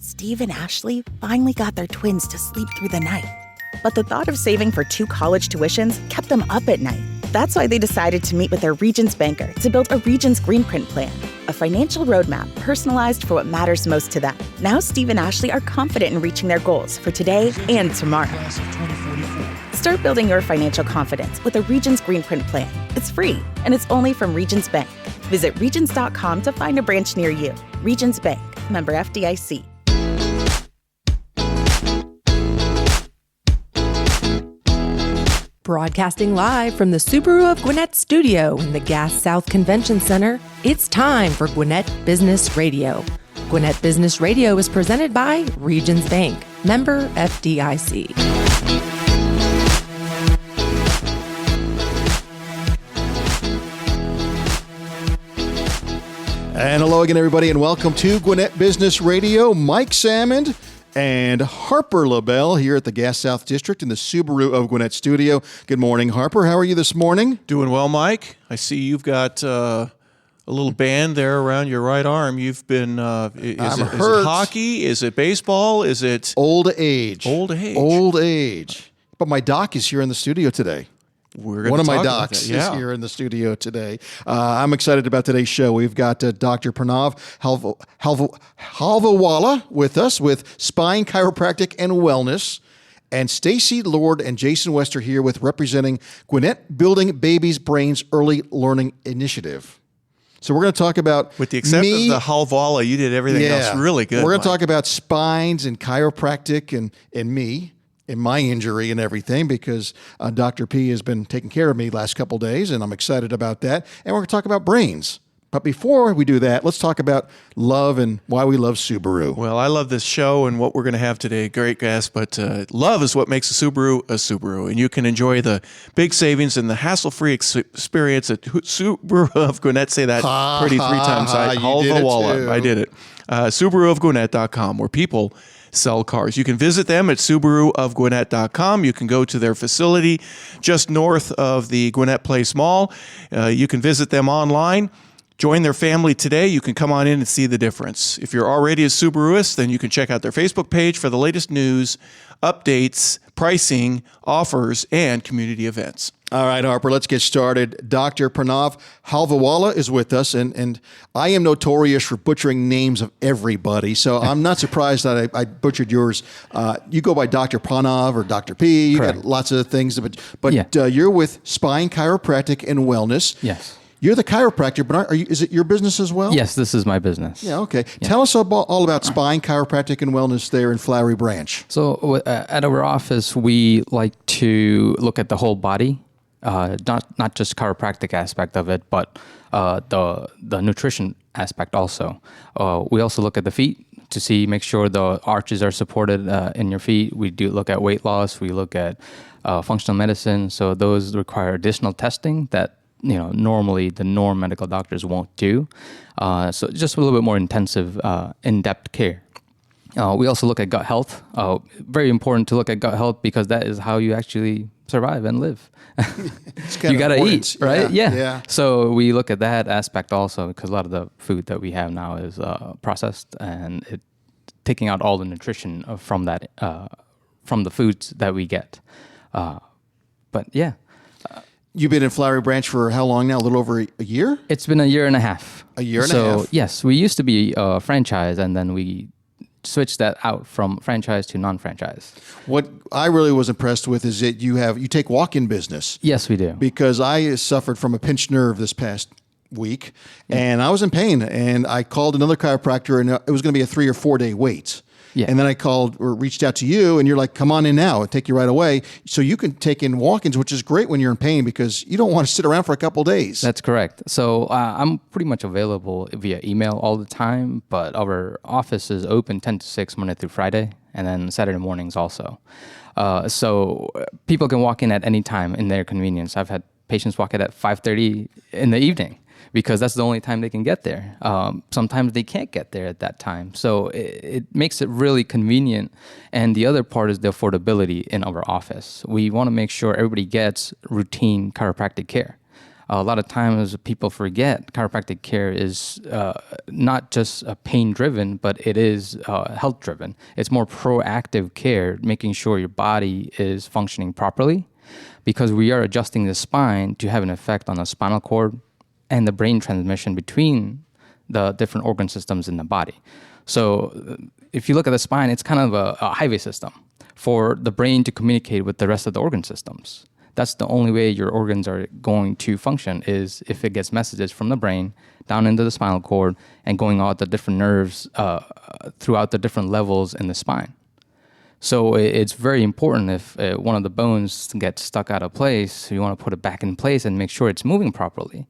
Steve and Ashley finally got their twins to sleep through the night. But the thought of saving for 2 college tuitions kept them up at night. That's why they decided to meet with their Regions banker to build a Regions Green Print plan, a financial roadmap personalized for what matters most to them. Now Steve and Ashley are confident in reaching their goals for today and tomorrow. Start building your financial confidence with a Regions Green Print plan. It's free, and it's only from Regions Bank. Visit regions.com to find a branch near you. Regions Bank, member FDIC. Broadcasting live from the Subaru of Gwinnett studio in the Gas South Convention Center, it's time for Gwinnett Business Radio. Gwinnett Business Radio is presented by Regions Bank, member FDIC. And hello again, everybody, and welcome to Gwinnett Business Radio. Mike Salmond and Harper LaBelle here at the Gas South District in the Subaru of Gwinnett studio. Good morning, Harper. How are you this morning? Doing well, Mike. I see you've got a little band there around your right arm. You've been, is it hockey? Is it baseball? Is it? Old age. Old age. Old age. But my doc is here in the studio today. One of my docs is here in the studio today. I'm excited about today's show. We've got Dr. Pranav Halvawala with us with Spine Chiropractic and Wellness, and Stacy Lord and Jason Wester here with representing Gwinnett Building Babies Brains Early Learning Initiative. So we're going to talk about, with the exception of the Halvawala, you did everything else really good. We're going to talk about spines and chiropractic and me. In my injury and everything, because Dr. P has been taking care of me last couple of days, and I'm excited about that. And we're going to talk about brains. But before we do that, let's talk about love and why we love Subaru. Well, I love this show and what we're going to have today. Great guest, but love is what makes a Subaru. And you can enjoy the big savings and the hassle-free experience at Subaru of Gwinnett. Say that pretty 3 times. I did it. SubaruofGwinnett.com, where people sell cars. You can visit them at SubaruofGwinnett.com. You can go to their facility just north of the Gwinnett Place Mall. You can visit them online. Join their family today. You can come on in and see the difference. If you're already a Subaruist, then you can check out their Facebook page for the latest news, updates, pricing, offers, and community events. All right, Harper, let's get started. Dr. Pranav Halvawala is with us, and I am notorious for butchering names of everybody, so I'm not surprised that I butchered yours. You go by Dr. Pranav or Dr. P. You got lots of things, but you're with Spine Chiropractic and Wellness. Yes. You're the chiropractor, but is it your business as well? Yes, this is my business. Yeah, okay. Yeah. Tell us all about Spine Chiropractic and Wellness there in Flowery Branch. So at our office, we like to look at the whole body. Not just chiropractic aspect of it, but the nutrition aspect also. We also look at the feet to make sure the arches are supported in your feet. We do look at weight loss. We look at functional medicine. So those require additional testing that normally the norm medical doctors won't do. So just a little bit more intensive, in-depth care. We also look at gut health. Very important to look at gut health because that is how you actually survive and live. You got to eat, right? Yeah. So we look at that aspect also because a lot of the food that we have now is processed and taking out all the nutrition from that, from the foods that we get. But yeah. You've been in Flowery Branch for how long now? A little over a year? It's been a year and a half. A year and a half? So yes, we used to be a franchise and then we switched that out from franchise to non-franchise. What I really was impressed with is that you take walk-in business. Yes, we do. Because I suffered from a pinched nerve this past week, and I was in pain, and I called another chiropractor, and it was going to be a 3 or 4 day wait. Yeah. And then I called or reached out to you, and you're like, come on in now. I'll take you right away. So you can take in walk-ins, which is great when you're in pain because you don't want to sit around for a couple of days. That's correct. So I'm pretty much available via email all the time, but our office is open 10 to 6 Monday through Friday, and then Saturday mornings also. So people can walk in at any time in their convenience. I've had patients walk in at 5:30 in the evening, because that's the only time they can get there. Sometimes they can't get there at that time. So it makes it really convenient. And the other part is the affordability in our office. We want to make sure everybody gets routine chiropractic care. A lot of times people forget chiropractic care is not just pain-driven, but it is health-driven. It's more proactive care, making sure your body is functioning properly, because we are adjusting the spine to have an effect on the spinal cord and the brain transmission between the different organ systems in the body. So if you look at the spine, it's kind of a highway system for the brain to communicate with the rest of the organ systems. That's the only way your organs are going to function, is if it gets messages from the brain down into the spinal cord and going out the different nerves throughout the different levels in the spine. So it's very important if one of the bones gets stuck out of place, you want to put it back in place and make sure it's moving properly.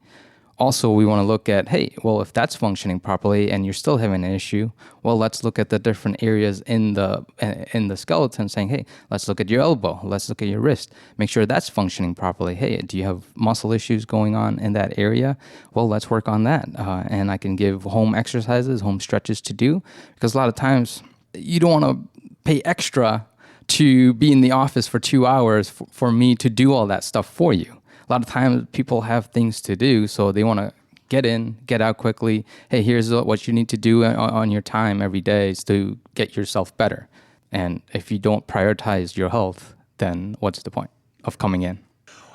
Also, we want to look at, hey, well, if that's functioning properly and you're still having an issue, well, let's look at the different areas in the skeleton, saying, hey, let's look at your elbow, let's look at your wrist, make sure that's functioning properly. Hey, do you have muscle issues going on in that area? Well, let's work on that. And I can give home exercises, home stretches to do, because a lot of times you don't want to pay extra to be in the office for 2 hours for me to do all that stuff for you. A lot of times people have things to do, so they want to get in, get out quickly. Hey, here's what you need to do on your time every day is to get yourself better. And if you don't prioritize your health, then what's the point of coming in?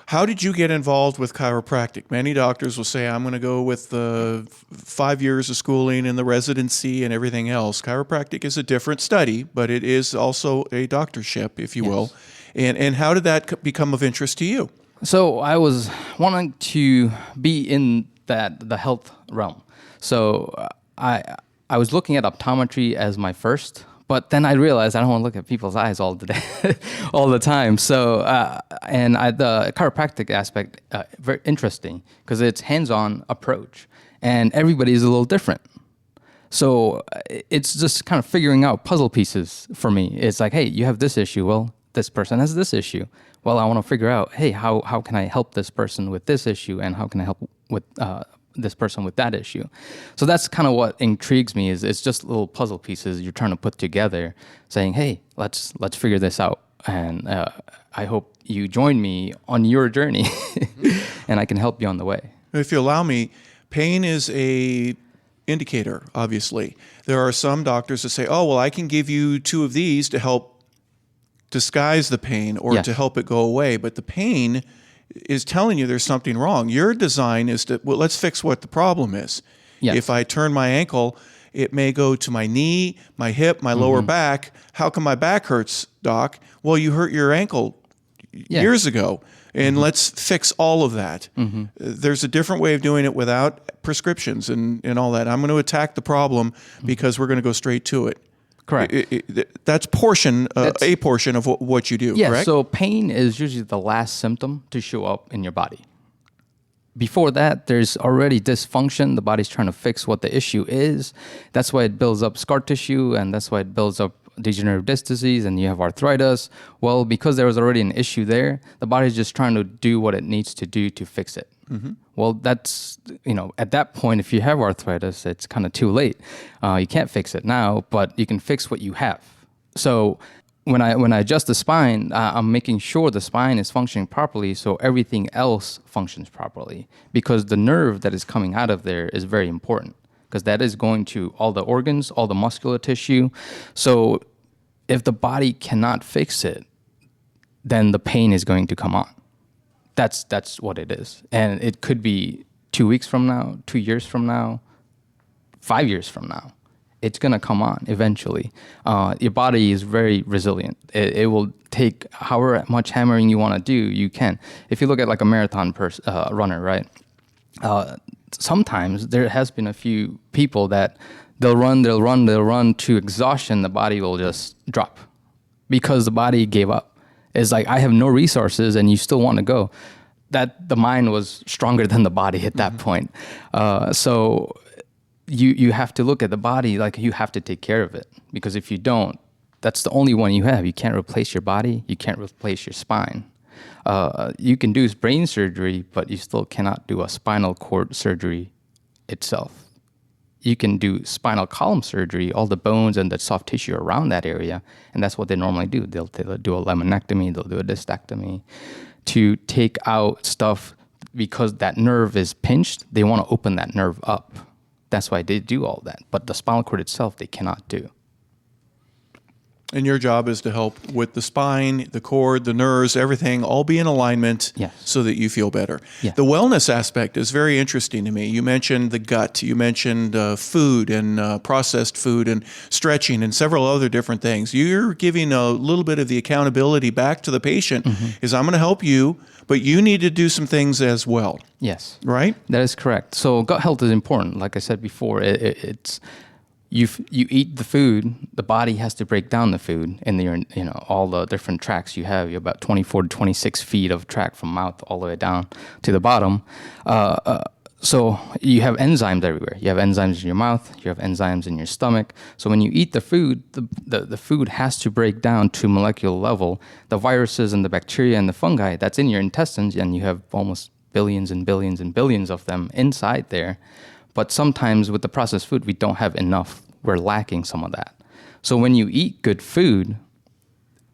How did you get involved with chiropractic? Many doctors will say, I'm going to go with the 5 years of schooling and the residency and everything else. Chiropractic is a different study, but it is also a doctorship, if you will. And how did that become of interest to you? So I was wanting to be in the health realm. So I was looking at optometry as my first, but then I realized I don't want to look at people's eyes all the day, all the time. So the chiropractic aspect very interesting because it's hands-on approach, and everybody is a little different. So it's just kind of figuring out puzzle pieces for me. It's like, hey, you have this issue. Well, this person has this issue. Well, I want to figure out, hey, how can I help this person with this issue, and how can I help with this person with that issue? So that's kind of what intrigues me. Is it's just little puzzle pieces you're trying to put together, saying, hey, let's figure this out, and I hope you join me on your journey, and I can help you on the way. If you allow me, pain is a indicator. Obviously, there are some doctors that say, oh, well, I can give you 2 of these to help disguise the pain or to help it go away, but the pain is telling you there's something wrong. Your design is to, well, let's fix what the problem is. Yes. If I turn my ankle, it may go to my knee, my hip, my lower back. How come my back hurts, doc? Well, you hurt your ankle years ago, and let's fix all of that. There's a different way of doing it without prescriptions and all that. I'm going to attack the problem because we're going to go straight to it. Correct. That's a portion of what you do, correct? So pain is usually the last symptom to show up in your body. Before that, there's already dysfunction. The body's trying to fix what the issue is. That's why it builds up scar tissue, and that's why it builds up degenerative disc disease, and you have arthritis. Well, because there was already an issue there, the body's just trying to do what it needs to do to fix it. Well, that's, at that point, if you have arthritis, it's kind of too late. You can't fix it now, but you can fix what you have. So when I adjust the spine, I'm making sure the spine is functioning properly so everything else functions properly, because the nerve that is coming out of there is very important, because that is going to all the organs, all the muscular tissue. So if the body cannot fix it, then the pain is going to come on. That's what it is. And it could be 2 weeks from now, 2 years from now, 5 years from now. It's going to come on eventually. Your body is very resilient. It will take however much hammering you want to do, you can. If you look at like a marathon runner, right? Sometimes there has been a few people that they'll run to exhaustion. The body will just drop because the body gave up. It's like, I have no resources and you still want to go. That the mind was stronger than the body at that point. So you have to look at the body like you have to take care of it, because if you don't, that's the only one you have. You can't replace your body. You can't replace your spine. You can do brain surgery, but you still cannot do a spinal cord surgery itself. You can do spinal column surgery, all the bones and the soft tissue around that area, and that's what they normally do. They'll do a laminectomy, they'll do a discectomy to take out stuff because that nerve is pinched, they want to open that nerve up. That's why they do all that. But the spinal cord itself, they cannot do. And your job is to help with the spine, the cord, the nerves, everything, all be in alignment so that you feel better. Yeah. The wellness aspect is very interesting to me. You mentioned the gut, you mentioned food and processed food and stretching and several other different things. You're giving a little bit of the accountability back to the patient is I'm going to help you, but you need to do some things as well. Yes. Right? That is correct. So gut health is important. Like I said before, it's... You eat the food, the body has to break down the food in your, all the different tracks you have. You have about 24 to 26 feet of track from mouth all the way down to the bottom. So you have enzymes everywhere. You have enzymes in your mouth, you have enzymes in your stomach. So when you eat the food, the food has to break down to molecular level. The viruses and the bacteria and the fungi that's in your intestines, and you have almost billions and billions and billions of them inside there. But sometimes with the processed food, we don't have enough. We're lacking some of that. So when you eat good food,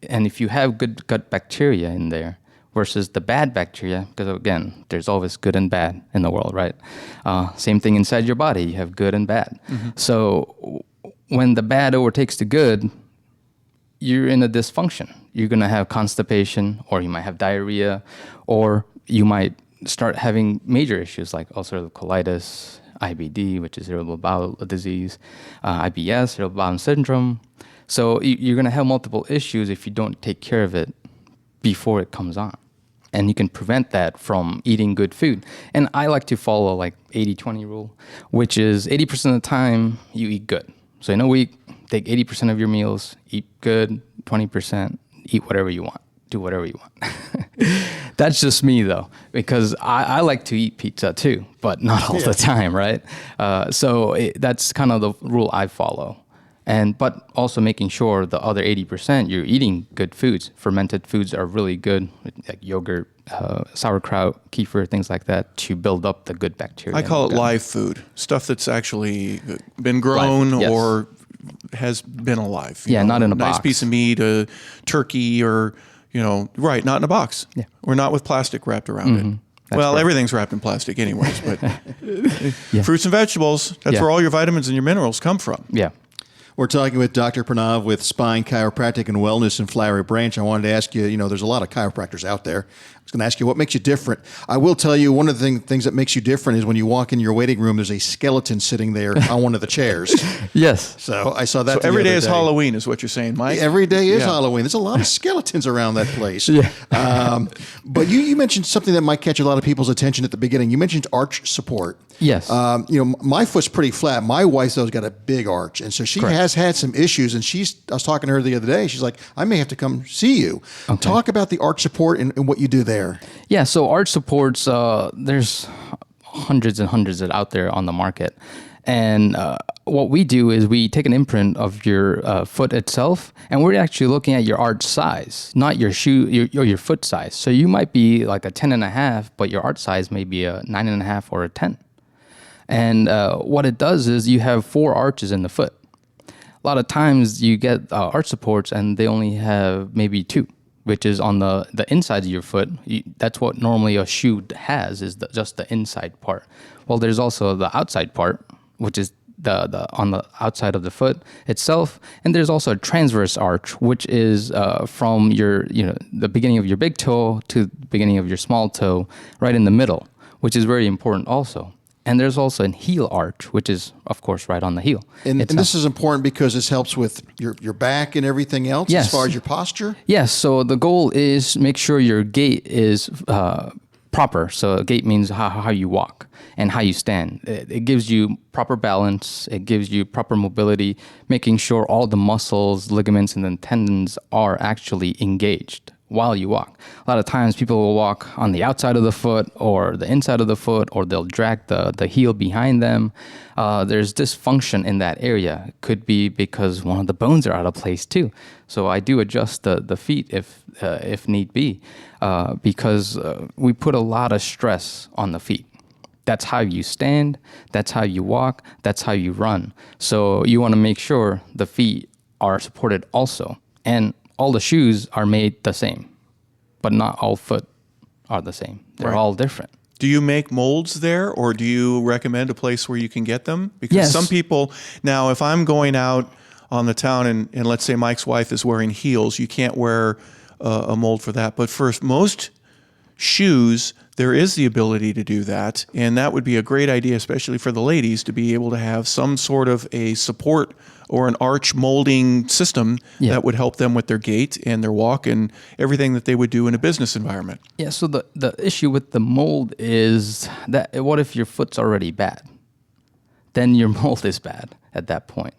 and if you have good gut bacteria in there versus the bad bacteria, because again, there's always good and bad in the world, right? Same thing inside your body, you have good and bad. So when the bad overtakes the good, you're in a dysfunction. You're going to have constipation, or you might have diarrhea, or you might start having major issues like ulcerative colitis, IBD, which is irritable bowel disease, IBS, irritable bowel syndrome. So you're going to have multiple issues if you don't take care of it before it comes on. And you can prevent that from eating good food. And I like to follow like 80-20 rule, which is 80% of the time you eat good. So in a week, take 80% of your meals, eat good, 20%, eat whatever you want. Do whatever you want. That's just me though, because I like to eat pizza too, but not all the time, right? That's kind of the rule I follow. But also making sure the other 80% you're eating good foods. Fermented foods are really good, like yogurt, sauerkraut, kefir, things like that, to build up the good bacteria. I call it live food, stuff that's actually been grown or has been alive. Not in a box. Nice piece of meat, a turkey, or not in a box. Yeah. Or not with plastic wrapped around it. Well, everything's wrapped in plastic anyways, but fruits and vegetables, that's where all your vitamins and your minerals come from. Yeah. We're talking with Dr. Pranav with Spine Chiropractic and Wellness in Flowery Branch. I wanted to ask you, there's a lot of chiropractors out there. I was going to ask you, what makes you different? I will tell you, one of the things that makes you different is when you walk in your waiting room, there's a skeleton sitting there on one of the chairs. Yes. So I saw that. So every day is Halloween is what you're saying, Mike? Every day is Halloween. There's a lot of skeletons around that place. But you mentioned something that might catch a lot of people's attention at the beginning. You mentioned arch support. Yes. My foot's pretty flat. My wife, though, has got a big arch. And so she has had some issues. And I was talking to her the other day. She's like, I may have to come see you. Okay. Talk about the arch support and what you do there. Yeah, so arch supports, there's hundreds and hundreds out there on the market. And what we do is we take an imprint of your foot itself, and we're actually looking at your arch size, not your your foot size. So you might be like a 10.5, but your arch size may be a 9.5 or a 10. And what it does is you have 4 arches in the foot. A lot of times you get arch supports and they only have maybe 2, which is on the inside of your foot. That's what normally a shoe has, is just the inside part. Well, there's also the outside part, which is the on the outside of the foot itself. And there's also a transverse arch, which is from your the beginning of your big toe to the beginning of your small toe, right in the middle, which is very important also. And there's also an heel arch, which is, of course, right on the heel. And this is important because this helps with your back and everything else as far as your posture? Yes. So the goal is make sure your gait is proper. So gait means how you walk and how you stand. It gives you proper balance. It gives you proper mobility, making sure all the muscles, ligaments, and the tendons are actually engaged while you walk. A lot of times people will walk on the outside of the foot or the inside of the foot, or they'll drag the heel behind them. There's dysfunction in that area. It could be because one of the bones are out of place too. So I do adjust the feet if need be, because we put a lot of stress on the feet. That's how you stand, that's how you walk, that's how you run. So you want to make sure the feet are supported also. And all the shoes are made the same, but not all foot are the same. They're all different. Do you make molds there, or do you recommend a place where you can get them? Because Yes. some people, now if I'm going out on the town and let's say Mike's wife is wearing heels, you can't wear a mold for that. But for most shoes, there is the ability to do that. And that would be a great idea, especially for the ladies, to be able to have some sort of a support or an arch molding system that would help them with their gait and their walk and everything that they would do in a business environment. Yeah, so the issue with the mold is that what if your foot's already bad? Then your mold is bad at that point.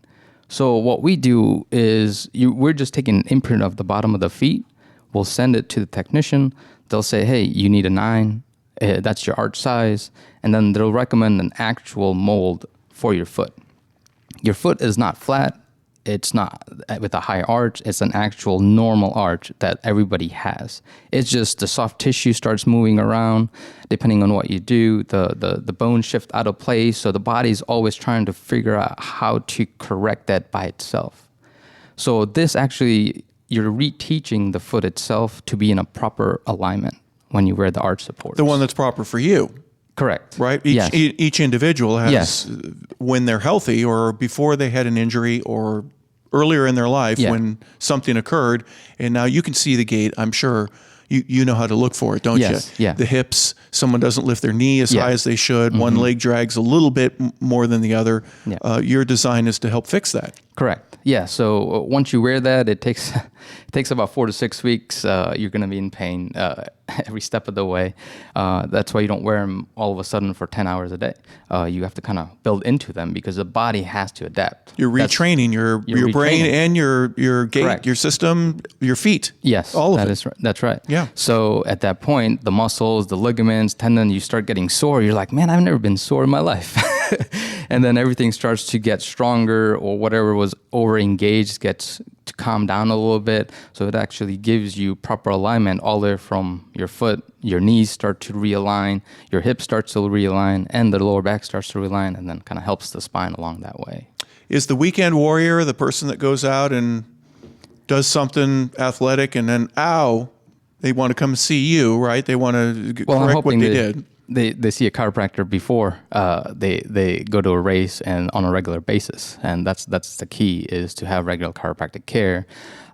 So what we do is we're just taking an imprint of the bottom of the feet. We'll send it to the technician. They'll say, hey, you need a 9. That's your arch size. And then they'll recommend an actual mold for your foot. Your foot is not flat. It's not with a high arch. It's an actual normal arch that everybody has. It's just the soft tissue starts moving around. Depending on what you do, the bones shift out of place. So the body's always trying to figure out how to correct that by itself. So this actually, you're reteaching the foot itself to be in a proper alignment when you wear the arch supports. The one that's proper for you. Correct. Right? Yes. Each individual has, Yes. when they're healthy or before they had an injury or earlier in their life when something occurred, and now you can see the gait, I'm sure. You know how to look for it, don't Yes, you? yeah. The hips, someone doesn't lift their knee as high as they should. One leg drags a little bit more than the other. Yeah. Your design is to help fix that. Correct. Yeah. So once you wear that, it takes about 4 to 6 weeks. You're going to be in pain every step of the way. That's why you don't wear them all of a sudden for 10 hours a day. You have to kind of build into them because the body has to adapt. You're retraining your brain retraining. and your gait, Correct. your system, your feet. Yes, all of that it. is right. That's right. Yeah. So at that point, the muscles, the ligaments, tendon, you start getting sore. You're like, man, I've never been sore in my life. And then everything starts to get stronger, or whatever was over-engaged gets to calm down a little bit. So it actually gives you proper alignment all the way from your foot, your knees start to realign, your hips starts to realign, and the lower back starts to realign, and then kind of helps the spine along that way. Is the weekend warrior the person that goes out and does something athletic and then, they want to come see you, right? They want to correct what they did. They see a chiropractor before they go to a race and on a regular basis, and that's the key, is to have regular chiropractic care,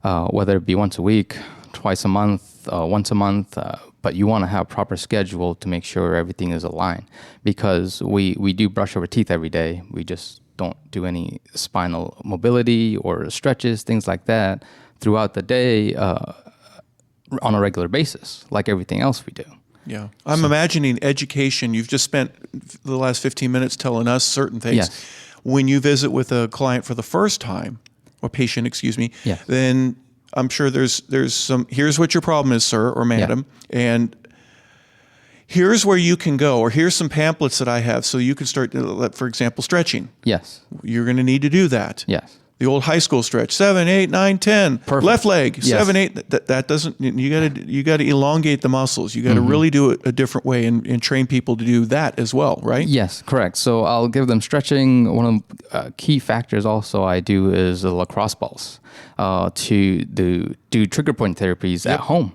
whether it be once a week, twice a month, once a month, but you want to have a proper schedule to make sure everything is aligned, because we do brush our teeth every day. We just don't do any spinal mobility or stretches, things like that throughout the day on a regular basis, like everything else we do. Yeah. I'm imagining education. You've just spent the last 15 minutes telling us certain things. Yes. When you visit with a client for the first time, or patient, excuse me, Yes. then I'm sure there's some, here's what your problem is, sir or madam, and here's where you can go, or here's some pamphlets that I have so you can start, for example, stretching. Yes. You're going to need to do that. Yes. The old high school stretch, 7, 8, 9, 10. Perfect. Left leg, Yes. 7, 8. That doesn't. You got to elongate the muscles. You got to really do it a different way and train people to do that as well, right? Yes, correct. So I'll give them stretching. One of the key factors also I do is the lacrosse balls to do trigger point therapies at home.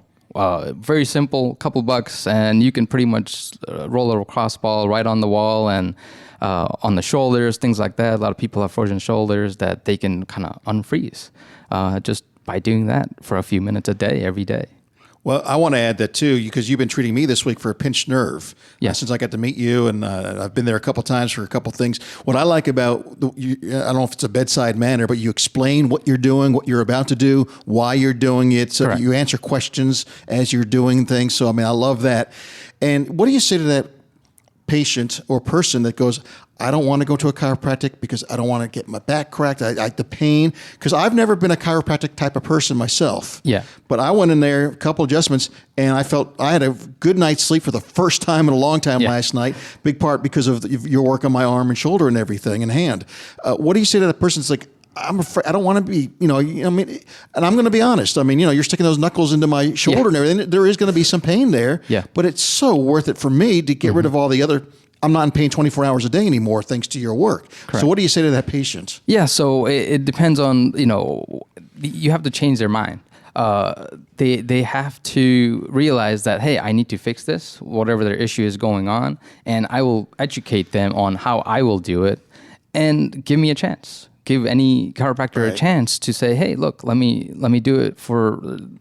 Very simple, couple bucks, and you can pretty much roll a lacrosse ball right on the wall and on the shoulders, things like that. A lot of people have frozen shoulders that they can kind of unfreeze just by doing that for a few minutes a day, every day. Well, I want to add that too, because you've been treating me this week for a pinched nerve. Yes. Since I got to meet you, and I've been there a couple times for a couple things. What I like about I don't know if it's a bedside manner, but you explain what you're doing, what you're about to do, why you're doing it. So Correct. you answer questions as you're doing things. So I mean, I love that. And what do you say to that patient or person that goes, I don't want to go to a chiropractic because I don't want to get my back cracked. I the pain, because I've never been a chiropractic type of person myself. Yeah. But I went in there, a couple adjustments, and I felt I had a good night's sleep for the first time in a long time last night. Big part because of your work on my arm and shoulder and everything and hand. What do you say to that person that's like, I'm afraid, I don't want to be, I mean, and I'm going to be honest. I mean, you're sticking those knuckles into my shoulder and everything. There is going to be some pain there. Yeah. But it's so worth it for me to get rid of all the other. I'm not in pain 24 hours a day anymore, thanks to your work. Correct. So what do you say to that patient? Yeah, so it depends on, you have to change their mind. they have to realize that, hey, I need to fix this, whatever their issue is going on, and I will educate them on how I will do it, and give me a chance. Give any chiropractor a chance to say, hey, look, let me do it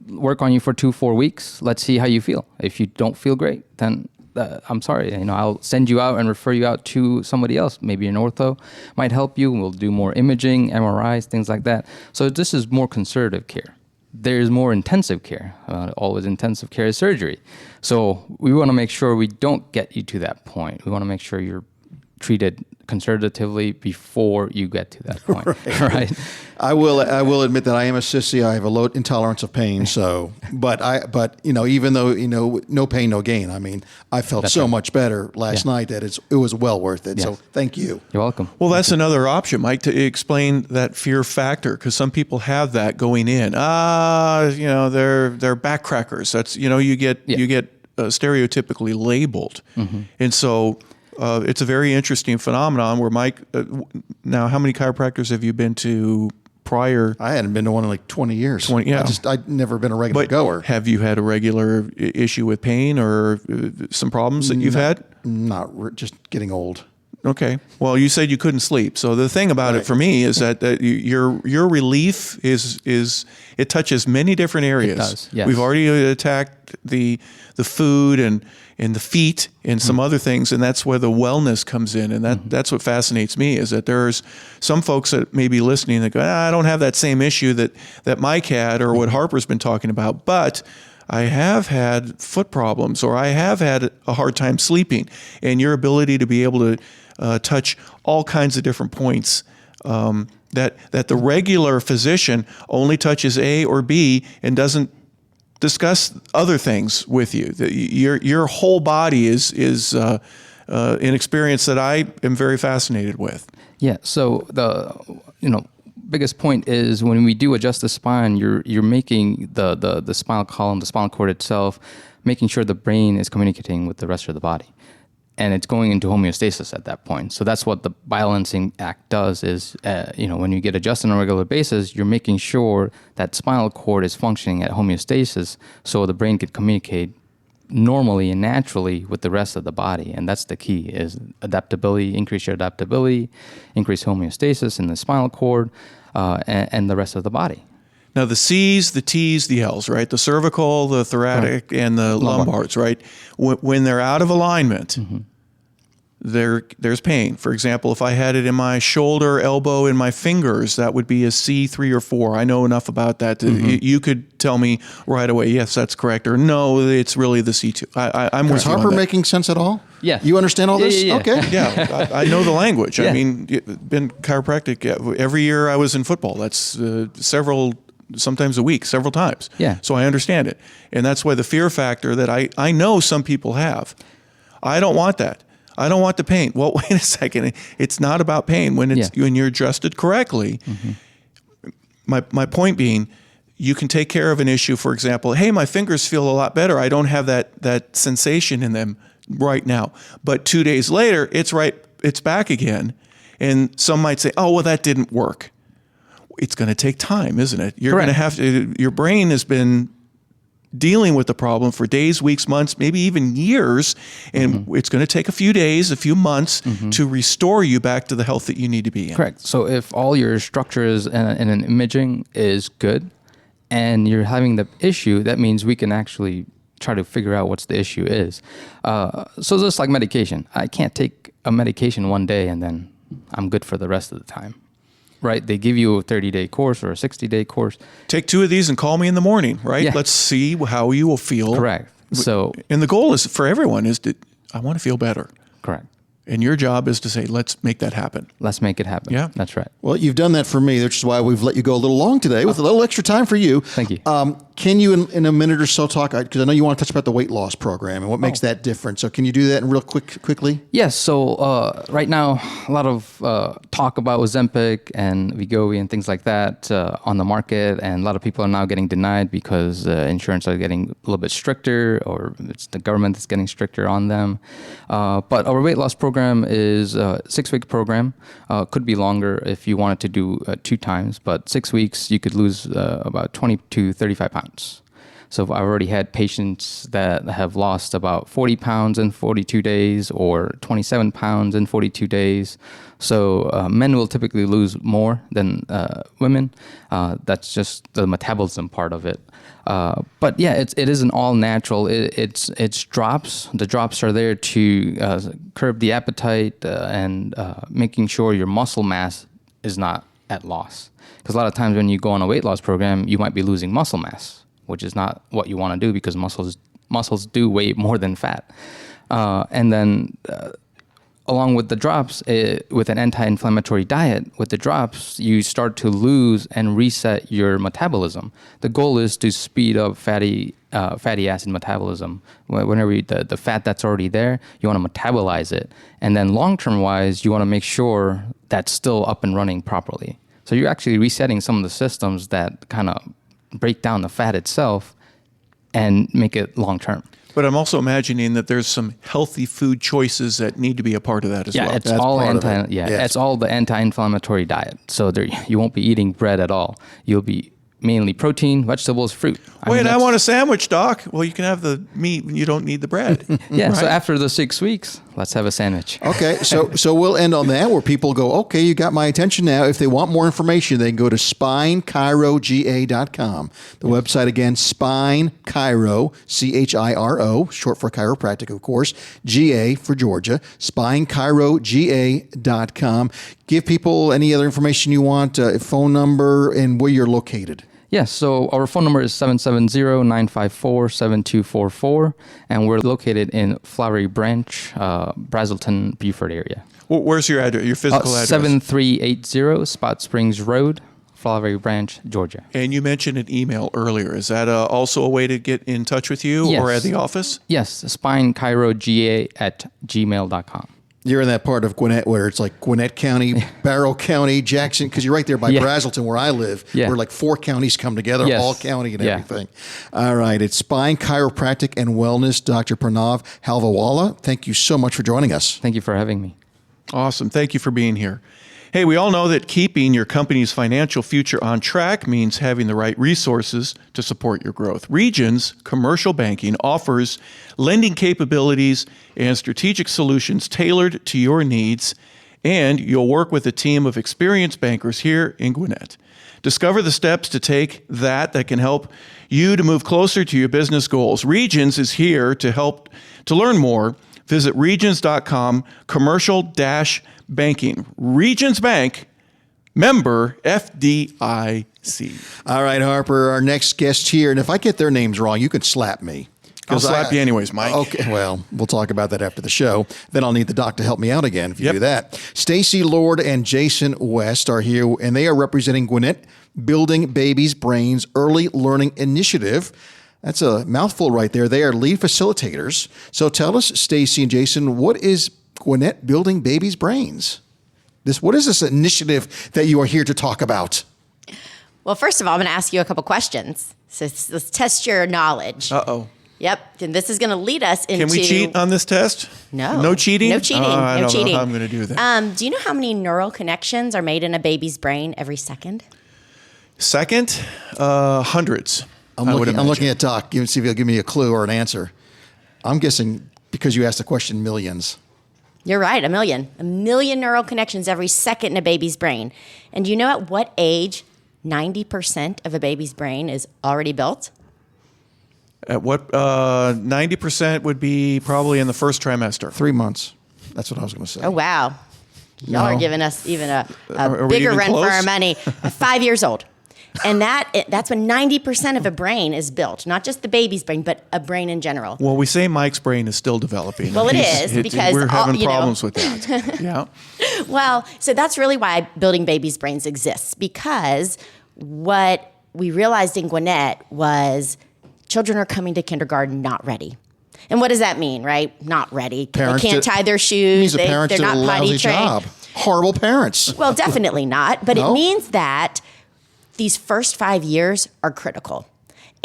work on you for 2-4 weeks. Let's see how you feel. If you don't feel great, then I'm sorry. I'll send you out and refer you out to somebody else. Maybe an ortho might help you. We'll do more imaging, MRIs, things like that. So this is more conservative care. There's more intensive care. Always intensive care is surgery. So we want to make sure we don't get you to that point. We want to make sure you're treated conservatively before you get to that point. Right. I will admit that I am a sissy. I have a low intolerance of pain. So, but even though no pain, no gain. I mean, I felt so much better last night that it was well worth it. Yes. So, thank you. You're welcome. Well, that's another option, Mike, to explain that fear factor, because some people have that going in. They're backcrackers. That's you get stereotypically labeled, and so. It's a very interesting phenomenon where Mike, now how many chiropractors have you been to prior? I hadn't been to one in like 20 years. I'd never been a regular goer. Have you had a regular issue with pain or some problems that you've had? Just getting old. Okay. Well, you said you couldn't sleep. So the thing about it for me is that your relief is it touches many different areas. It does, yes. We've already attacked the food and the feet and some other things, and that's where the wellness comes in. And that's what fascinates me, is that there's some folks that may be listening that go, I don't have that same issue that Mike had or what Harper's been talking about, but I have had foot problems or I have had a hard time sleeping. And your ability to be able to touch all kinds of different points that the regular physician only touches A or B and doesn't discuss other things with you. Your whole body is an experience that I am very fascinated with. Yeah. So the biggest point is when we do adjust the spine, you're making the spinal column, the spinal cord itself, making sure the brain is communicating with the rest of the body. And it's going into homeostasis at that point. So that's what the balancing act does is, when you get adjusted on a regular basis, you're making sure that spinal cord is functioning at homeostasis so the brain can communicate normally and naturally with the rest of the body. And that's the key, is adaptability, increase your adaptability, increase homeostasis in the spinal cord and the rest of the body. Now, the C's, the T's, the L's, right? The cervical, the thoracic, and the lumbars, right? When they're out of alignment, there's pain. For example, if I had it in my shoulder, elbow, and my fingers, that would be a C3 or 4. I know enough about that. You could tell me right away, yes, that's correct, or no, it's really the C2. I'm with you on that. Is Harper making sense at all? Yeah. You understand all this? Yeah. Okay. Yeah, I know the language. Yeah. I mean, been chiropractic. Every year I was in football. That's sometimes a week, several times. Yeah. So I understand it. And that's why the fear factor that I know some people have. I don't want that. I don't want the pain. Well, wait a second. It's not about pain when you're adjusted correctly. My point being, you can take care of an issue, for example, hey, my fingers feel a lot better. I don't have that sensation in them right now. But 2 days later, it's back again. And some might say, oh, well, that didn't work. It's going to take time, isn't it? You're going to have to, your brain has been dealing with the problem for days, weeks, months, maybe even years. And it's going to take a few days, a few months to restore you back to the health that you need to be in. Correct. So if all your structures and an imaging is good and you're having the issue, that means we can actually try to figure out what's the issue is. So just like medication, I can't take a medication one day and then I'm good for the rest of the time. Right? They give you a 30-day course or a 60-day course. Take 2 of these and call me in the morning, right? Yeah. Let's see how you will feel. Correct. So, and the goal is for everyone is I want to feel better. Correct. And your job is to say, let's make that happen. Let's make it happen. Yeah. That's right. Well, you've done that for me, which is why we've let you go a little long today with a little extra time for you. Thank you. Can you, in a minute or so, talk, because I know you want to touch about the weight loss program and what makes that different. So can you do that quickly? Yes. So right now, a lot of talk about Ozempic and Wegovy and things like that on the market, and a lot of people are now getting denied because insurance are getting a little bit stricter, or it's the government that's getting stricter on them. But our weight loss program is a 6-week program. Could be longer if you wanted to do 2 times, but 6 weeks you could lose about 20 to 35 pounds. So I've already had patients that have lost about 40 pounds in 42 days or 27 pounds in 42 days. So men will typically lose more than women. That's just the metabolism part of it. But yeah, it isn't all natural. It's drops. The drops are there to curb the appetite and making sure your muscle mass is not at loss. Because a lot of times when you go on a weight loss program, you might be losing muscle mass, which is not what you want to do, because muscles do weigh more than fat. And then along with the drops, with an anti-inflammatory diet, with the drops, you start to lose and reset your metabolism. The goal is to speed up fatty acid metabolism. Whenever the fat that's already there, you want to metabolize it. And then long-term wise, you want to make sure that's still up and running properly. So you're actually resetting some of the systems that kind of break down the fat itself and make it long-term. But I'm also imagining that there's some healthy food choices that need to be a part of that as well. Yeah, it's all the anti-inflammatory diet. So you won't be eating bread at all. You'll be mainly protein, vegetables, fruit. I want a sandwich, Doc. Well, you can have the meat. You don't need the bread. Yeah. Right? So after the 6 weeks, let's have a sandwich. Okay. So we'll end on that, where people go, okay, you got my attention now. If they want more information, they can go to SpineChiroGA.com. The website again, Spine Chiro, CHIRO, short for chiropractic, of course, GA for Georgia, SpineChiroGA.com. Give people any other information you want, phone number, and where you're located. Yes, so our phone number is 770-954-7244, and we're located in Flowery Branch, Brazelton, Beaufort area. Where's your address? Your physical address? 7380 Spot Springs Road, Flowery Branch, Georgia. And you mentioned an email earlier. Is that also a way to get in touch with you, yes, or at the office? Yes, SpineChiroGA@gmail.com. You're in that part of Gwinnett where it's like Gwinnett County, Barrow County, Jackson, because you're right there by Brazelton where I live, where like 4 counties come together, all county and everything. All right. It's Spine Chiropractic and Wellness, Dr. Pranav Halvawala. Thank you so much for joining us. Thank you for having me. Awesome. Thank you for being here. Hey, we all know that keeping your company's financial future on track means having the right resources to support your growth. Regions Commercial Banking offers lending capabilities and strategic solutions tailored to your needs, and you'll work with a team of experienced bankers here in Gwinnett. Discover the steps to take that can help you to move closer to your business goals. Regions is here to help. To learn more, visit regions.com commercial-banking. Regions Bank, member FDIC. All right, Harper, our next guest here. And if I get their names wrong, you can slap me. I'll slap you anyways, Mike. Okay, well, we'll talk about that after the show. Then I'll need the doc to help me out again if you do that. Stacy Lord and Jason West are here, and they are representing Gwinnett Building Babies Brains Early Learning Initiative. That's a mouthful right there. They are lead facilitators. So tell us, Stacy and Jason, what is Gwinnett Building Babies Brains? What is this initiative that you are here to talk about? Well, first of all, I'm going to ask you a couple questions. So let's test your knowledge. Uh-oh. Yep. And this is going to lead us into... Can we cheat on this test? No. No cheating? No cheating. I no don't cheating. know how I'm going to do that. Do you know how many neural connections are made in a baby's brain every second? Second? Hundreds. I'm looking at Doc. See if he'll give me a clue or an answer. I'm guessing, because you asked the question, millions. You're right, 1 million. 1 million neural connections every second in a baby's brain. And do you know at what age 90% of a baby's brain is already built? At what? 90% would be probably in the first trimester. 3 months. That's what I was going to say. Oh, wow. Y'all are giving us even a bigger even run close? for our money. 5 years old. And that's when 90% of a brain is built. Not just the baby's brain, but a brain in general. Well, we say Mike's brain is still developing. Well, it is, because we're having you know. problems with that. Yeah. Well, so that's really why Building Babies Brains exists, because what we realized in Gwinnett was children are coming to kindergarten not ready. And what does that mean, right? Not ready. They can't tie their shoes. Means the parents They're did not a potty lousy trained. job. Horrible parents. Well, definitely not. But No? it means that these first 5 years are critical.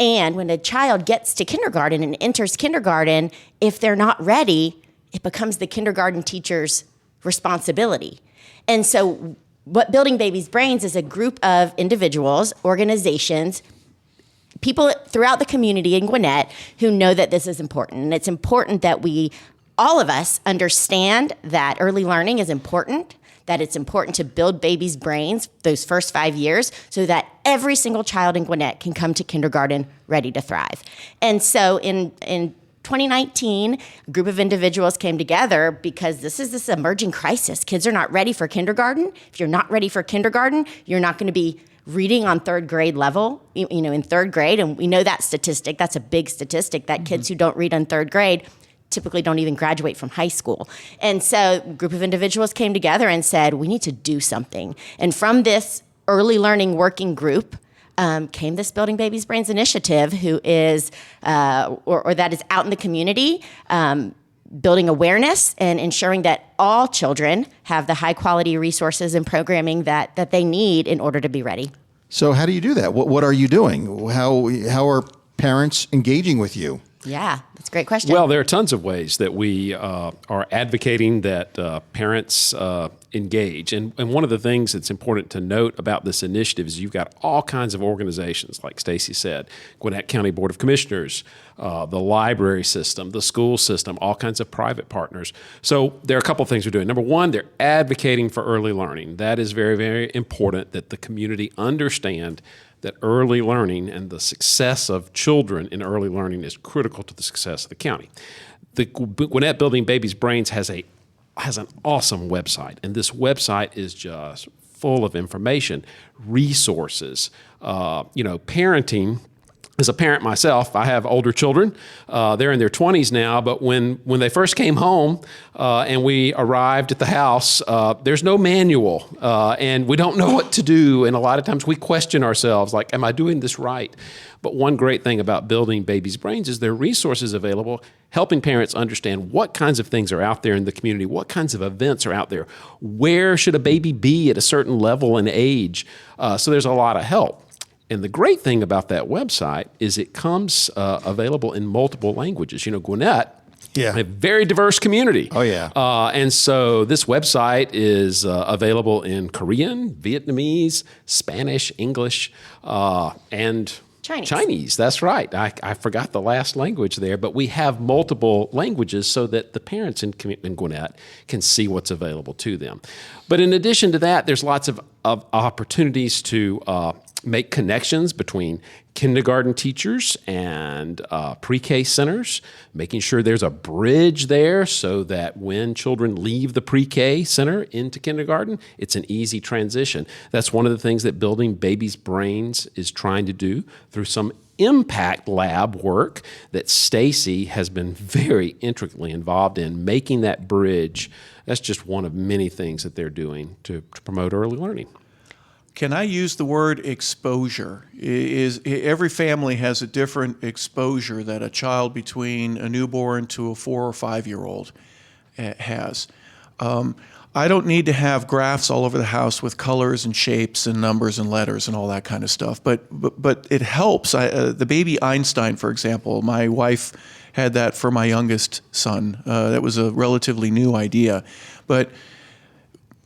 And when a child gets to kindergarten and enters kindergarten, if they're not ready, it becomes the kindergarten teacher's responsibility. And so what Building Babies Brains is a group of individuals, organizations, people throughout the community in Gwinnett who know that this is important. And it's important that all of us understand that early learning is important, that it's important to build babies' brains those first 5 years so that every single child in Gwinnett can come to kindergarten ready to thrive. And so in 2019, a group of individuals came together because this is this emerging crisis. Kids are not ready for kindergarten. If you're not ready for kindergarten, you're not going to be reading on third grade level, in third grade. And we know that statistic. That's a big statistic that kids who don't read in third grade typically don't even graduate from high school. And so a group of individuals came together and said, we need to do something. And from this early learning working group came this Building Babies Brains initiative, who is, or that is out in the community, building awareness and ensuring that all children have the high quality resources and programming that they need in order to be ready. So how do you do that? What are you doing? How are parents engaging with you? Yeah, that's a great question. Well, there are tons of ways that we are advocating that parents engage. And one of the things that's important to note about this initiative is you've got all kinds of organizations, like Stacy said, Gwinnett County Board of Commissioners, the library system, the school system, all kinds of private partners. So there are a couple of things we're doing. Number one, they're advocating for early learning. That is very, very important that the community understand that early learning and the success of children in early learning is critical to the success of the county. The Gwinnett Building Babies Brains has an awesome website, and this website is just full of information, resources, parenting. As a parent myself, I have older children. They're in their 20s now, but when they first came home and we arrived at the house, there's no manual, and we don't know what to do. And a lot of times we question ourselves, like, am I doing this right? But one great thing about Building Babies Brains is there are resources available helping parents understand what kinds of things are out there in the community, what kinds of events are out there, where should a baby be at a certain level and age. So there's a lot of help. And the great thing about that website is it comes available in multiple languages. Gwinnett, a very diverse community. Oh, yeah. And so this website is available in Korean, Vietnamese, Spanish, English, and Chinese. That's right. I forgot the last language there, but we have multiple languages so that the parents in Gwinnett can see what's available to them. But in addition to that, there's lots of opportunities to make connections between kindergarten teachers and pre-K centers, making sure there's a bridge there so that when children leave the pre-K center into kindergarten, it's an easy transition. That's one of the things that Building Babies Brains is trying to do through some impact lab work that Stacy has been very intricately involved in, making that bridge. That's just one of many things that they're doing to promote early learning. Can I use the word exposure? Every family has a different exposure that a child between a newborn to a 4 or 5 year old has. I don't need to have graphs all over the house with colors and shapes and numbers and letters and all that kind of stuff. But it helps. The baby Einstein, for example, my wife had that for my youngest son. That was a relatively new idea, but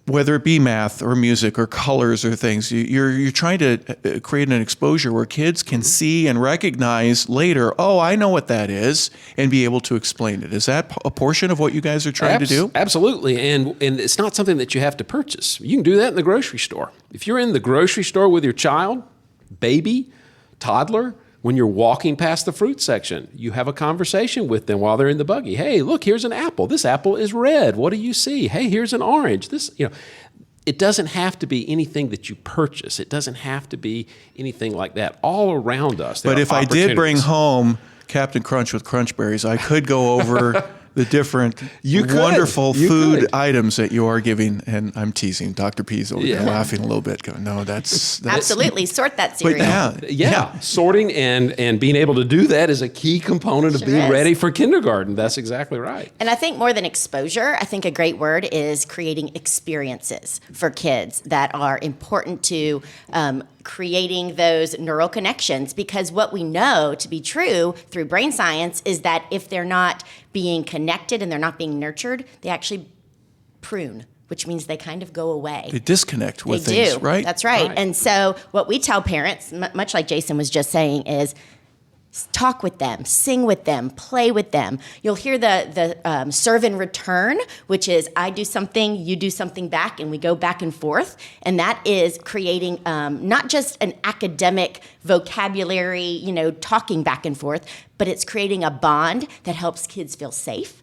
whether it be math or music or colors or things, you're trying to create an exposure where kids can see and recognize later, oh, I know what that is, and be able to explain it. Is that a portion of what you guys are trying to do? Absolutely, and it's not something that you have to purchase. You can do that in the grocery store. If you're in the grocery store with your child, baby, toddler, when you're walking past the fruit section, you have a conversation with them while they're in the buggy. Hey, look, here's an apple. This apple is red. What do you see? Hey, here's an orange. It doesn't have to be anything that you purchase. It doesn't have to be anything like that. All around us, there But are if I did bring opportunities. home Captain Crunch with Crunch Berries, I could go over the different wonderful food items that you are giving. And I'm teasing. Dr. P's over there laughing a little bit, going, no, that's absolutely sort that cereal. Yeah. Sorting and being able to do that is a key component of being ready for kindergarten. That's exactly right. And I think more than exposure, I think a great word is creating experiences for kids that are important to creating those neural connections, because what we know to be true through brain science is that if they're not being connected and they're not being nurtured, they actually prune, which means they kind of go away. They disconnect with they things, do. right? That's right. And so what we tell parents, much like Jason was just saying, is talk with them, sing with them, play with them. You'll hear the serve and return, which is I do something, you do something back, and we go back and forth. And that is creating not just an academic vocabulary, talking back and forth, but it's creating a bond that helps kids feel safe.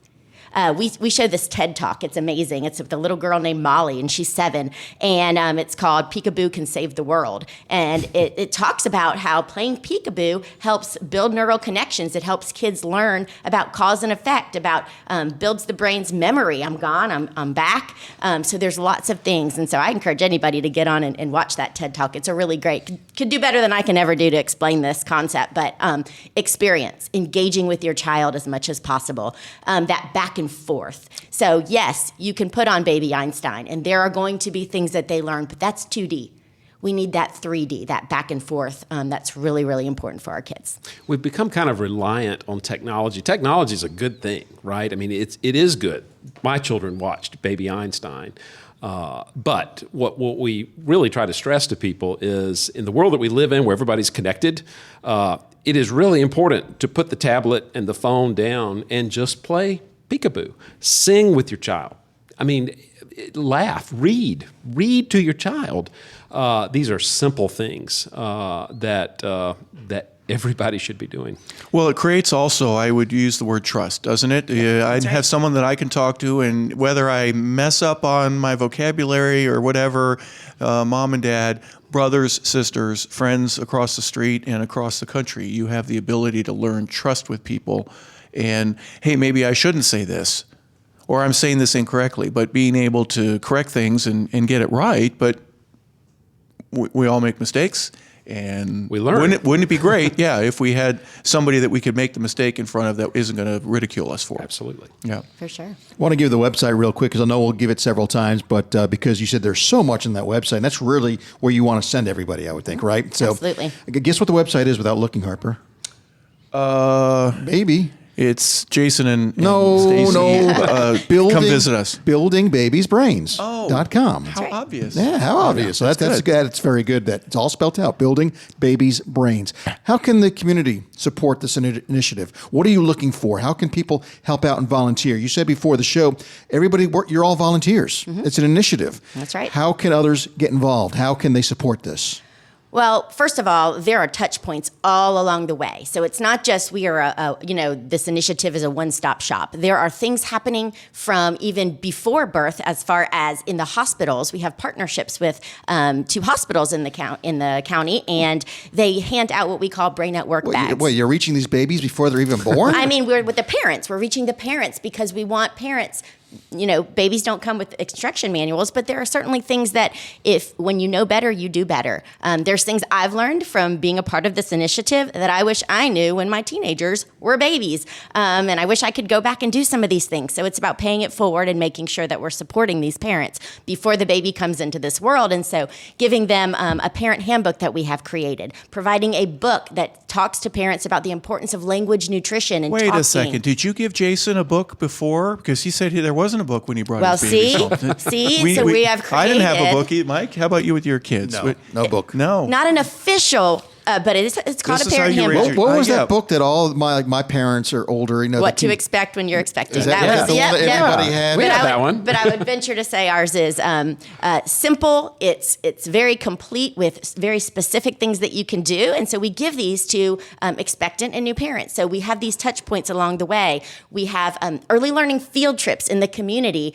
We show this TED Talk. It's amazing. It's with a little girl named Molly, and she's 7. And it's called Peekaboo Can Save the World. And it talks about how playing peekaboo helps build neural connections. It helps kids learn about cause and effect, about builds the brain's memory. I'm gone, I'm back. So there's lots of things. And so I encourage anybody to get on and watch that TED Talk. It's a really great, could do better than I can ever do to explain this concept, but experience, engaging with your child as much as possible. That back and forth. So yes, you can put on Baby Einstein, and there are going to be things that they learn, but that's 2D. We need that 3D, that back and forth. That's really, really important for our kids. We've become kind of reliant on technology. Technology is a good thing, right? I mean, it is good. My children watched Baby Einstein. But what we really try to stress to people is in the world that we live in where everybody's connected, it is really important to put the tablet and the phone down and just play peekaboo. Sing with your child. I mean, laugh, read to your child. These are simple things that everybody should be doing. Well, it creates also, I would use the word trust, doesn't it? I'd have someone that I can talk to, and whether I mess up on my vocabulary or whatever, mom and dad, brothers, sisters, friends across the street and across the country, you have the ability to learn trust with people. And, hey, maybe I shouldn't say this, or I'm saying this incorrectly, but being able to correct things and get it right. But we all make mistakes, and we learn. Wouldn't it be great, if we had somebody that we could make the mistake in front of that isn't going to ridicule us for it? Absolutely. Yeah. For sure. I want to give the website real quick because I know we'll give it several times, but because you said there's so much in that website, and that's really where you want to send everybody, I would think, right? So, absolutely. Guess what the website is without looking, Harper? Maybe. It's Jason and Stacy. Come visit us. Building Babies Brains. .com. How obvious. Yeah, how obvious. So that's good. It's very good that it's all spelled out. Building Babies Brains. How can the community support this initiative? What are you looking for? How can people help out and volunteer? You said before the show, you're all volunteers. Mm-hmm. It's an initiative. That's right. How can others get involved? How can they support this? Well, first of all, there are touch points all along the way. So it's not just we are, this initiative is a one-stop shop. There are things happening from even before birth, as far as in the hospitals. We have partnerships with 2 hospitals in the county, and they hand out what we call brain at work bags. Wait, you're reaching these babies before they're even born? I mean, we're with the parents. We're reaching the parents because we want parents. Babies don't come with instruction manuals, but there are certainly things that when you know better, you do better. There's things I've learned from being a part of this initiative that I wish I knew when my teenagers were babies. And I wish I could go back and do some of these things. So it's about paying it forward and making sure that we're supporting these parents before the baby comes into this world. And so giving them a parent handbook that we have created, providing a book that talks to parents about the importance of language, nutrition, and talking. Wait a second. Did you give Jason a book before? Because he said there wasn't a book when he brought his baby. We have created. I didn't have a book. Mike, how about you with your kids? No book. No. Not an official, but it's called a parent handbook. What was that book that all my parents are older? What to expect when you're expecting. That was the one that everybody had. We had that one. But I would venture to say ours is simple. It's very complete with very specific things that you can do. And so we give these to expectant and new parents. So we have these touch points along the way. We have early learning field trips in the community.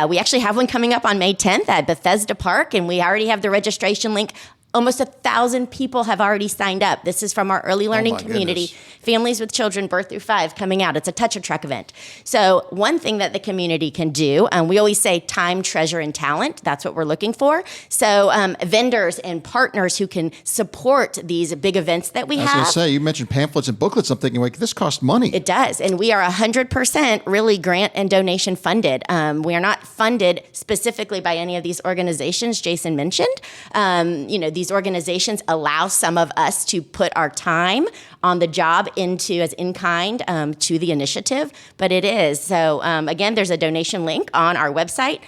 We actually have one coming up on May 10th at Bethesda Park, and we already have the registration link Almost 1,000 people have already signed up. This is from our early learning community. Goodness. Families with children birth through 5 coming out. It's a touch a truck event. So one thing that the community can do, we always say time, treasure, and talent. That's what we're looking for. So vendors and partners who can support these big events that we I was have. going to say, you mentioned pamphlets and booklets. I'm thinking, like, this costs money. It does. And we are 100% really grant and donation funded. We are not funded specifically by any of these organizations Jason mentioned. These organizations allow some of us to put our time on the job into as in kind to the initiative, but it is. So again, there's a donation link on our website.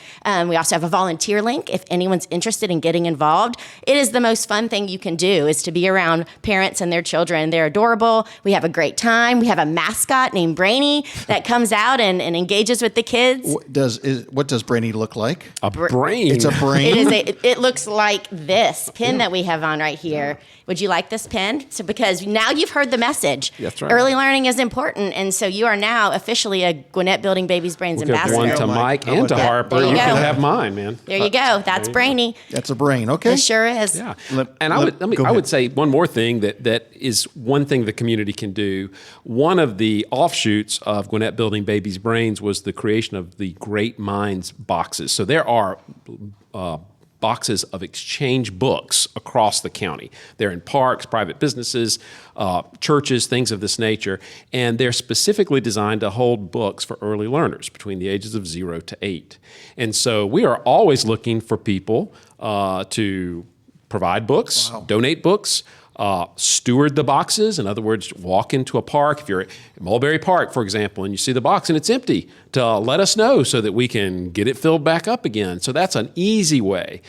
We also have a volunteer link if anyone's interested in getting involved. It is the most fun thing you can do is to be around parents and their children. They're adorable. We have a great time. We have a mascot named Brainy that comes out and engages with the kids. What does Brainy look like? A brain. It's a brain. It looks like this pin that we have on right here. Would you like this pin? So because now you've heard the message. That's right. Early learning is important, and so you are now officially a Gwinnett Building Babies Brains We'll give ambassador. one to Mike and to Harper. There you You go. can have mine, man. There you go. That's Brainy. That's a brain. Okay. It sure is. Yeah. I would say one more thing that is one thing the community can do. One of the offshoots of Gwinnett Building Babies Brains was the creation of the Great Minds boxes. So there are boxes of exchange books across the county. They're in parks, private businesses, churches, things of this nature, and they're specifically designed to hold books for early learners between the ages of 0 to 8. And so we are always looking for people to provide books, donate books, steward the boxes. In other words, walk into a park. If you're at Mulberry Park, for example, and you see the box and it's empty, to let us know so that we can get it filled back up again. So that's an easy way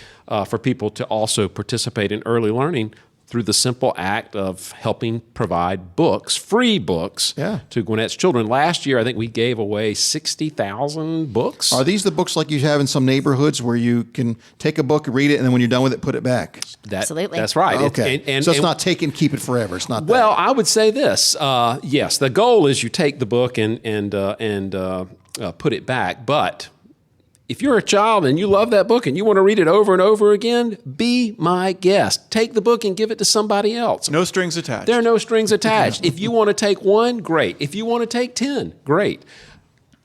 for people to also participate in early learning through the simple act of helping provide books, free books, to Gwinnett's children. Last year, I think we gave away 60,000 books. Are these the books like you have in some neighborhoods where you can take a book, read it, and then when you're done with it, put it back? Absolutely. That's right. Okay. So it's not take and keep it forever. It's not that. Well, I would say this. Yes, the goal is you take the book and put it back. But if you're a child and you love that book and you want to read it over and over again, be my guest. Take the book and give it to somebody else. No strings attached. There are no strings attached. If you want to take one, great. If you want to take 10, great.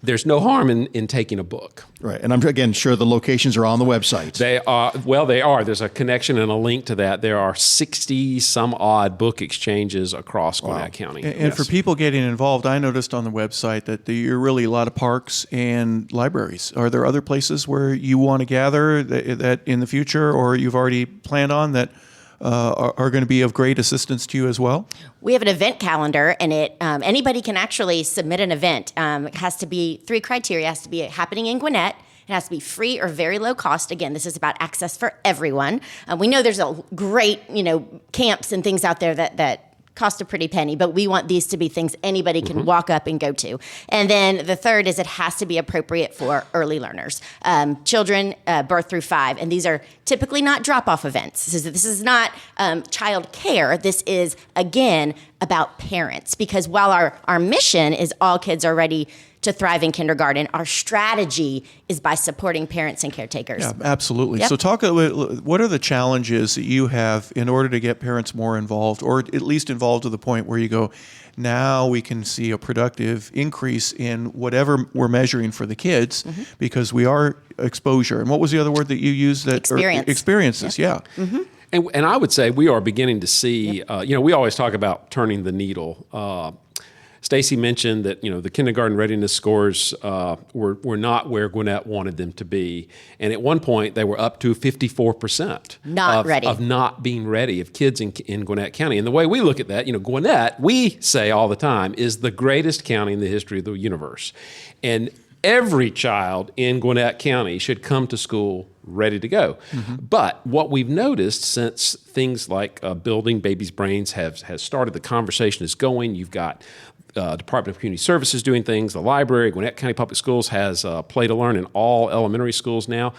There's no harm in taking a book. Right. And I'm, again, sure the locations are on the website. They are. Well, they are. There's a connection and a link to that. There are 60-some-odd book exchanges across Gwinnett County. And for people getting involved, I noticed on the website that there are really a lot of parks and libraries. Are there other places where you want to gather that in the future, or you've already planned on that are going to be of great assistance to you as well? We have an event calendar, and anybody can actually submit an event. It has to be 3 criteria. It has to be happening in Gwinnett. It has to be free or very low cost. Again, this is about access for everyone. We know there's a great, camps and things out there that cost a pretty penny, but we want these to be things anybody can walk up and go to. And then the third is it has to be appropriate for early learners, children birth through 5. And these are typically not drop-off events. This is not child care. This is, again, about parents. Because while our mission is all kids are ready to thrive in kindergarten, our strategy is by supporting parents and caretakers. Yeah, absolutely. Yep. So talk, what are the challenges that you have in order to get parents more involved, or at least involved to the point where you go, now we can see a productive increase in whatever we're measuring for the kids, because we are exposure. And what was the other word that you used? Experiences, yeah. Mm-hmm. And I would say we are beginning to see, we always talk about turning the needle. Stacy mentioned that the kindergarten readiness scores were not where Gwinnett wanted them to be, and at one point they were up to 54% ready. Of not being ready of kids in Gwinnett County. And the way we look at that, Gwinnett, we say all the time, is the greatest county in the history of the universe, and every child in Gwinnett County should come to school ready to go. But what we've noticed since things like Building Babies Brains has started, the conversation is going. You've got Department of Community Services doing things. The library, Gwinnett County Public Schools has Play to Learn in all elementary schools now.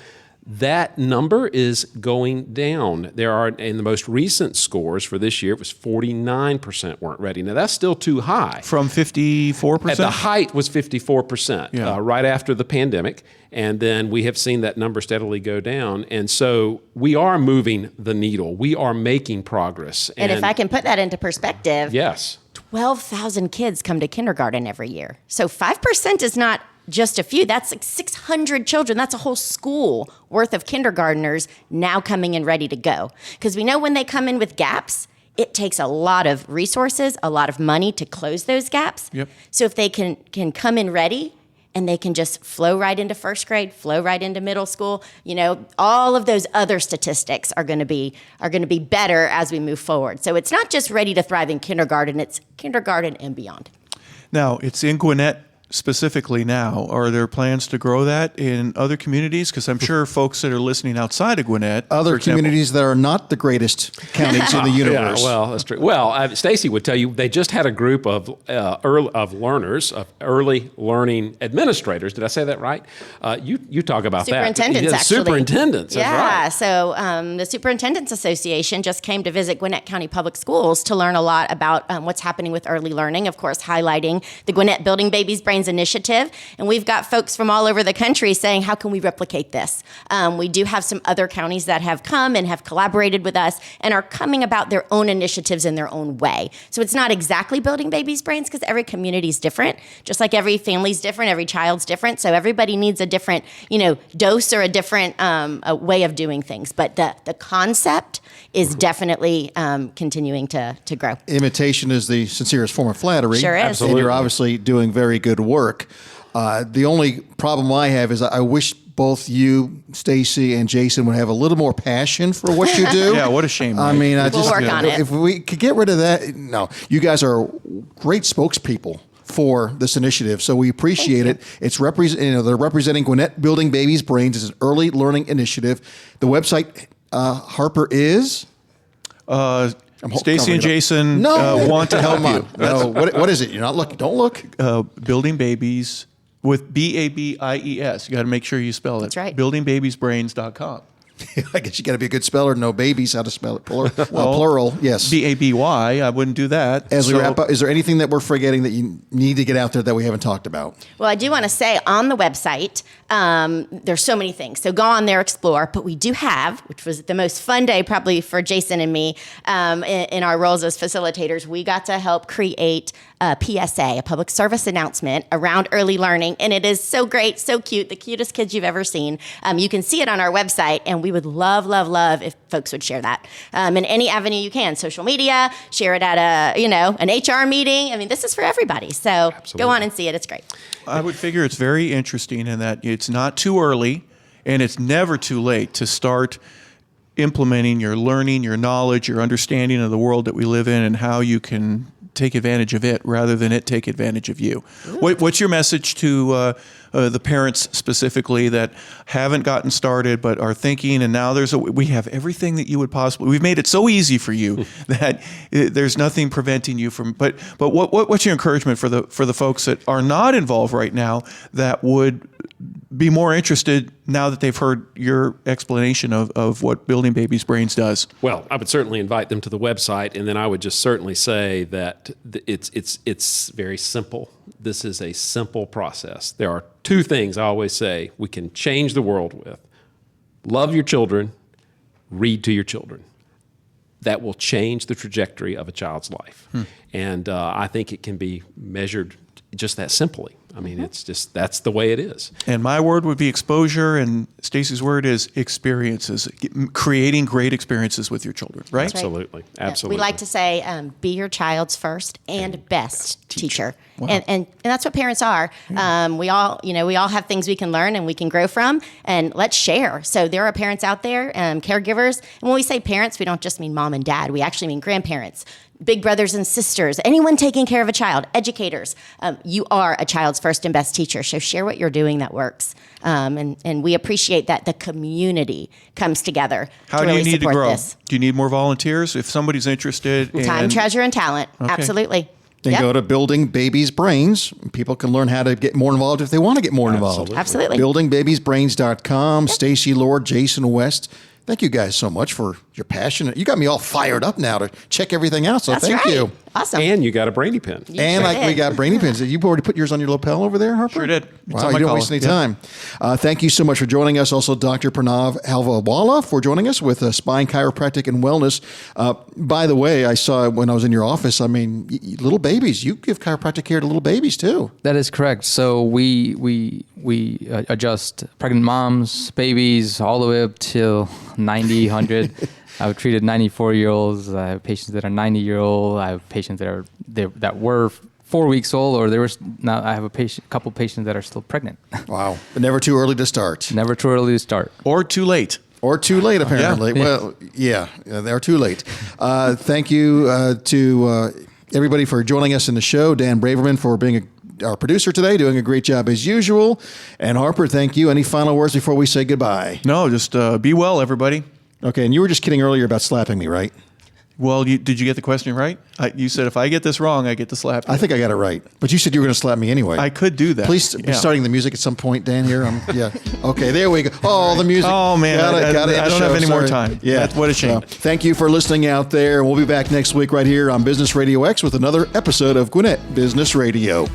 That number is going down. There are, in the most recent scores for this year, it was 49% weren't ready. Now, that's still too high. From 54%? At the height was 54%, right after the pandemic. And then we have seen that number steadily go down. And so we are moving the needle. We are making progress. And if I can put that into perspective, yes, 12,000 kids come to kindergarten every year. So 5% is not just a few. That's like 600 children. That's a whole school worth of kindergartners now coming in ready to go. Because we know when they come in with gaps, it takes a lot of resources, a lot of money to close those gaps. Yep. So if they can come in ready and they can just flow right into first grade, flow right into middle school, all of those other statistics are going to be better as we move forward. So it's not just ready to thrive in kindergarten, it's kindergarten and beyond. Now, it's in Gwinnett specifically now. Are there plans to grow that in other communities? Because I'm sure folks that are listening outside of Gwinnett, Other communities that are not the greatest counties in the universe. Yeah, well, that's true. Well, Stacy would tell you they just had a group of learners, of early learning administrators. Did I say that right? You talk about Superintendents, that. actually. Superintendents, that's yeah, right. So the Superintendents Association just came to visit Gwinnett County Public Schools to learn a lot about what's happening with early learning, of course, highlighting the Gwinnett Building Babies Brains initiative. And we've got folks from all over the country saying, how can we replicate this? We do have some other counties that have come and have collaborated with us and are coming about their own initiatives in their own way. So it's not exactly building babies' brains because every community is different, just like every family's different, every child's different. So everybody needs a different, dose or a different a way of doing things. But the concept is definitely continuing to grow. Imitation is the sincerest form of flattery. Sure is. And you're obviously doing very good work. The only problem I have is I wish both you, Stacy, and Jason would have a little more passion for what you do. Yeah, what a shame. I Mike. mean, We'll work on it. If we could get rid of that, no, you guys are great spokespeople for this initiative, so we appreciate it. It's they're representing Gwinnett Building Babies Brains. It's an early learning initiative. The website, Harper, is. Stacy and Jason want to help you. No, what is it? You're not looking. Don't look. Building Babies with BABIES. You got to make sure you spell it. That's right. BuildingBabiesBrains.com. I guess you got to be a good speller. No babies. How to spell it? Plural. Yes. BABY. I wouldn't do that. As we wrap up, is there anything that we're forgetting that you need to get out there that we haven't talked about? Well, I do want to say on the website, there's so many things. So go on there, explore. But we do have, which was the most fun day probably for Jason and me in our roles as facilitators, we got to help create a PSA, a public service announcement around early learning. And it is so great, so cute, the cutest kids you've ever seen. You can see it on our website, and we would love, love, love if folks would share that in any avenue you can. Social media, share it at an HR meeting. I mean, this is for everybody. So Go on and see it. It's great. I would figure it's very interesting in that it's not too early and it's never too late to start implementing your learning, your knowledge, your understanding of the world that we live in and how you can take advantage of it rather than it take advantage of you. What's your message to the parents specifically that haven't gotten started but are thinking, and now we have everything that you would possibly, we've made it so easy for you that there's nothing preventing you from, but what's your encouragement for the folks that are not involved right now that would be more interested now that they've heard your explanation of what Building Babies Brains does? Well, I would certainly invite them to the website, and then I would just certainly say that it's very simple. This is a simple process. There are two things I always say we can change the world with. Love your children, read to your children. That will change the trajectory of a child's life. And I think it can be measured just that simply. I mean, it's just, that's the way it is. And my word would be exposure, and Stacy's word is experiences, creating great experiences with your children, right? That's right. Absolutely. Yeah. Absolutely. We like to say, be your child's first and best teacher. Wow. And that's what parents are. We all have things we can learn and we can grow from, and let's share. So there are parents out there, caregivers. And when we say parents, we don't just mean mom and dad. We actually mean grandparents, big brothers and sisters, anyone taking care of a child, educators. You are a child's first and best teacher. So share what you're doing that works. And we appreciate that the community comes together How to do really you need to support grow? this. Do you need more volunteers? If somebody's interested Time, treasure, and talent. Okay. Absolutely. Then Yep. go to Building Babies Brains. People can learn how to get more involved if they want to get more involved. Absolutely. BuildingBabiesBrains.com. Stacy Lord, Jason West. Thank you guys so much for your passion. You got me all fired up now to check everything out. So That's thank right. you. Awesome. And you got a brainy pen. And sure did. we got brainy pins. You already put yours on your lapel over there, Harper? Sure did. It's Wow, on you my don't collar. waste any Yeah. time. Thank you so much for joining us. Also, Dr. Pranav Halvawala for joining us with Spine Chiropractic and Wellness. By the way, I saw when I was in your office, I mean, little babies, you give chiropractic care to little babies too. That is correct. So we adjust pregnant moms, babies, all the way up till 90, 100. I've treated 94-year-olds. I have patients that are 90-year-old. I have patients that were 4 weeks old, or now I have a couple patients that are still pregnant. Wow. But never too early to start. Never too early to start. Or too late. Or too late, apparently. Yeah. Well, they're too late. Thank you to everybody for joining us in the show. Dan Braverman for being our producer today, doing a great job as usual. And Harper, thank you. Any final words before we say goodbye? No, just be well, everybody. Okay, and you were just kidding earlier about slapping me, right? Well, did you get the question right? You said if I get this wrong, I get to slap you. I think I got it right. But you said you were going to slap me anyway. I could do that. Please be Yeah. starting the music at some point, Dan, here. Yeah. Okay, there we go. Oh, the music. Oh, man. Got it, I got it. don't have any more time. Yeah. What a shame. Thank you for listening out there. We'll be back next week right here on Business Radio X with another episode of Gwinnett Business Radio.